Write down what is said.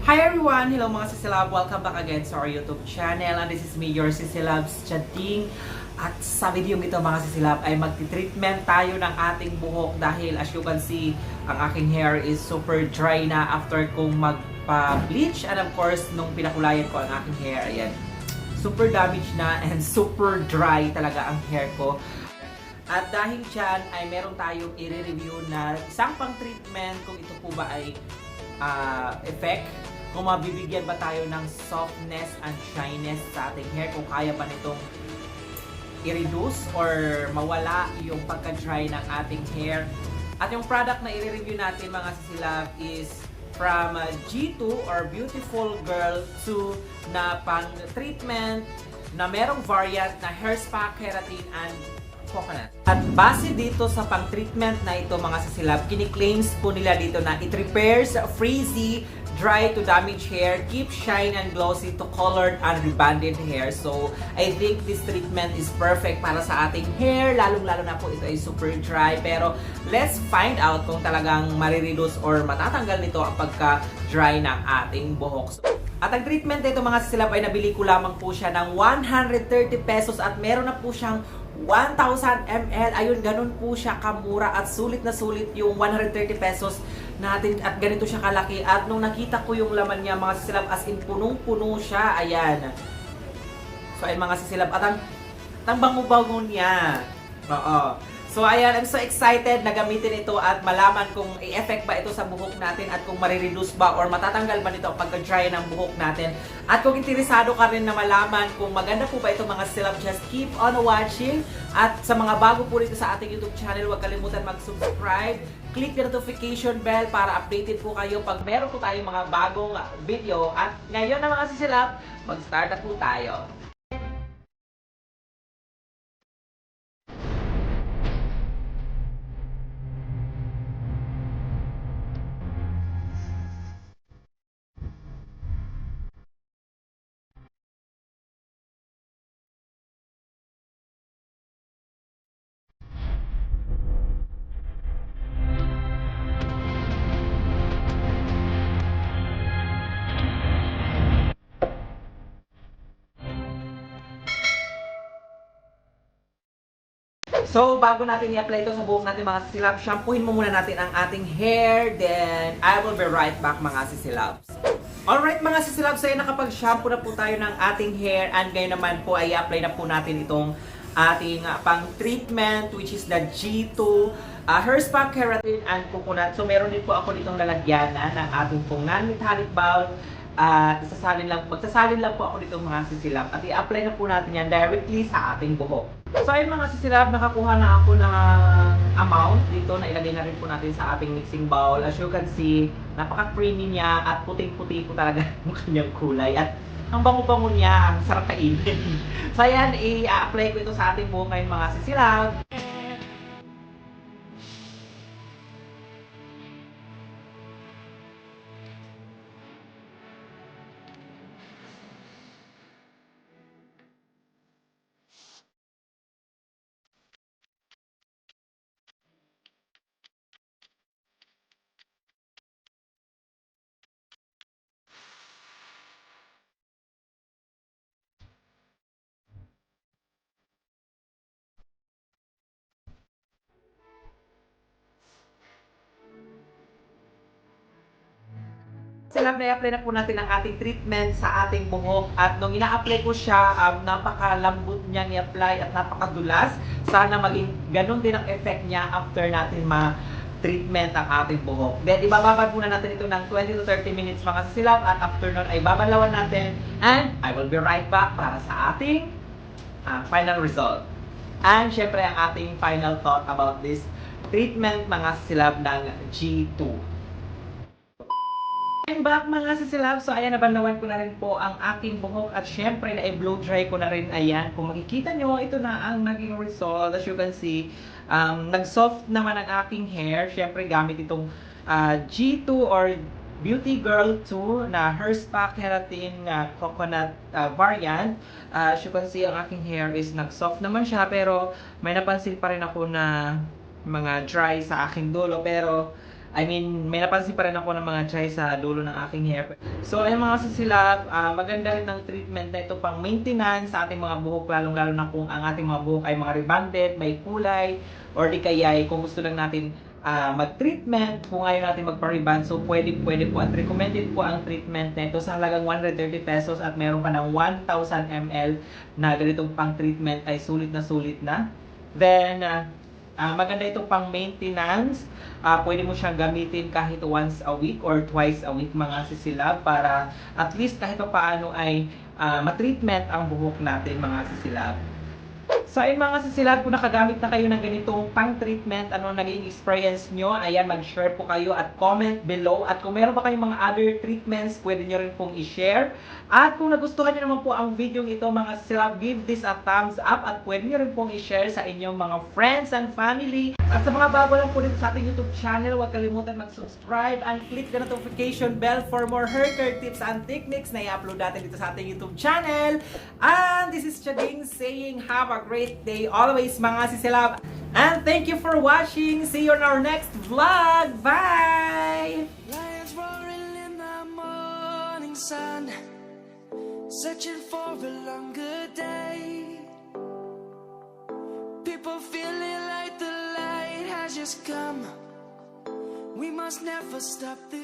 Hi everyone! Hello mga Sisilab! Welcome back again sa our YouTube channel. And this is me, your Sisilabs Chatting. At sa video ito mga Sisilab ay magti-treatment tayo ng ating buhok dahil as you can see, ang aking hair is super dry na after kong magpa-bleach. And of course, nung pinakulayan ko ang aking hair, ayan, super damaged na and super dry talaga ang hair ko. At dahil dyan ay meron tayong i-review na isang pang treatment kung ito po ba ay effect, kung mabibigyan ba tayo ng softness and shyness sa ating hair, kung kaya ba nitong i-reduce or mawala yung pagka-dry ng ating hair. At yung product na i-review natin mga sisilab is from G2 or Beautiful Girl 2 na pang treatment na merong variant na hair spa, keratin, and coconut. At base dito sa pang-treatment na ito mga sisilab, kini-claims po nila dito na it repairs frizzy, dry to damaged hair, keep shine and glossy to colored and rebonded hair. So, I think this treatment is perfect para sa ating hair, lalong-lalo na po ito ay super dry. Pero, let's find out kung talagang marireduce or matatanggal nito ang pagka-dry ng ating buhok. At ang treatment nito mga sisilab ay nabili ko lamang po siya ng 130 pesos at meron na po siyang 1,000 ml. Ayun, ganun po siya kamura at sulit na sulit yung 130 pesos natin at ganito siya kalaki. At nung nakita ko yung laman niya mga sisilab, as in punong-puno siya. Ayan. So ayun mga sisilab. At ang bango-bango niya. Oo. So ayan, I'm so excited na gamitin ito at malaman kung i-effect ba ito sa buhok natin at kung marireduce ba or matatanggal ba nito ang pagka-dry ng buhok natin. At kung interesado ka rin na malaman kung maganda po ba ito mga silab, just keep on watching. At sa mga bago po rito sa ating YouTube channel, huwag kalimutan mag-subscribe. Click the notification bell para updated po kayo pag meron po tayong mga bagong video. At ngayon na mga sisilab, mag-start na po tayo. So, bago natin i-apply ito sa buhok natin mga sisilab, shampooin mo muna natin ang ating hair, then I will be right back mga sisilabs. Alright mga sisilabs, so nakapag-shampoo na po tayo ng ating hair and ngayon naman po ay i-apply na po natin itong ating pang-treatment which is the G2 Hair Spa, Keratin, and Coconut. So, meron din po ako ditong lalagyanan ng ating pong non-metallic bowl. Magsasalin lang po ako dito mga sisilab at i-apply na po natin yan directly sa ating buhok. So ayun mga sisilab, nakakuha na ako ng amount dito na ilagay na rin po natin sa ating mixing bowl. As you can see, napaka-creamy niya at puting-puti po talaga yung kanyang kulay at ang bango-bango niya, ang sarap kainin. So ayan, i-apply ko ito sa ating buhok ngayon mga sisilab. Silang na-apply na po natin ang ating treatment sa ating buhok at nung ina-apply ko siya, napakalambot niyang i-apply at napakadulas. Sana maging ganun din ang effect niya after natin ma-treatment ang ating buhok. Then, ibababad muna natin ito ng 20 to 30 minutes mga sisilab at after nun ay babanlawan natin and I will be right back para sa ating final result. And syempre ang ating final thought about this treatment mga sisilab ng G2. I'm back mga sisilab. So ayan, nabanlawan ko na rin po ang aking buhok at syempre na i-blow dry ko na rin. Ayan, kung makikita nyo, ito na ang naging result. As you can see, nag-soft naman ang aking hair. Syempre gamit itong G2 or Beauty Girl 2 na Hair Spa Keratin Coconut variant. As you can see, ang aking hair is nag-soft naman siya pero may napansin pa rin ako na mga dry sa aking dulo. Pero I mean, may napansin pa rin ako ng mga try sa dulo ng aking hair. So, ayun mga kasilab, maganda rin ang treatment na ito pang maintenance sa ating mga buhok, lalong-lalo na kung ang ating mga buhok ay mga rebonded, may kulay, or di kaya ay kung gusto lang natin mag-treatment, kung ayaw natin magpa-rebond, so pwede po at recommended po ang treatment na ito sa halagang 130 pesos at meron pa ng 1,000 ml na ganitong pang-treatment ay sulit na. Then, maganda ito pang maintenance. Pwede mo siyang gamitin kahit once a week or twice a week mga sisilab para at least kahit pa paano ay matreatment ang buhok natin mga sisilab. So ayun mga sisilab, kung nakagamit na kayo ng ganitong pang-treatment, ano naging experience nyo, ayan, mag-share po kayo at comment below. At kung meron pa kayong mga other treatments, pwede nyo rin pong i-share. At kung nagustuhan nyo naman po ang video ito mga sisilab, give this a thumbs up at pwede nyo rin pong i-share sa inyong mga friends and family. At sa mga bago lang po dito sa ating YouTube channel, huwag kalimutan mag-subscribe and click the notification bell for more hair care tips and techniques na i-upload natin dito sa ating YouTube channel. And this is Chading saying have a great day always mga sisilab. And thank you for watching. See you on our next vlog. Bye! Lions roaring in the morning sun, searching for a longer day. People feeling like the light has just come. We must never stop the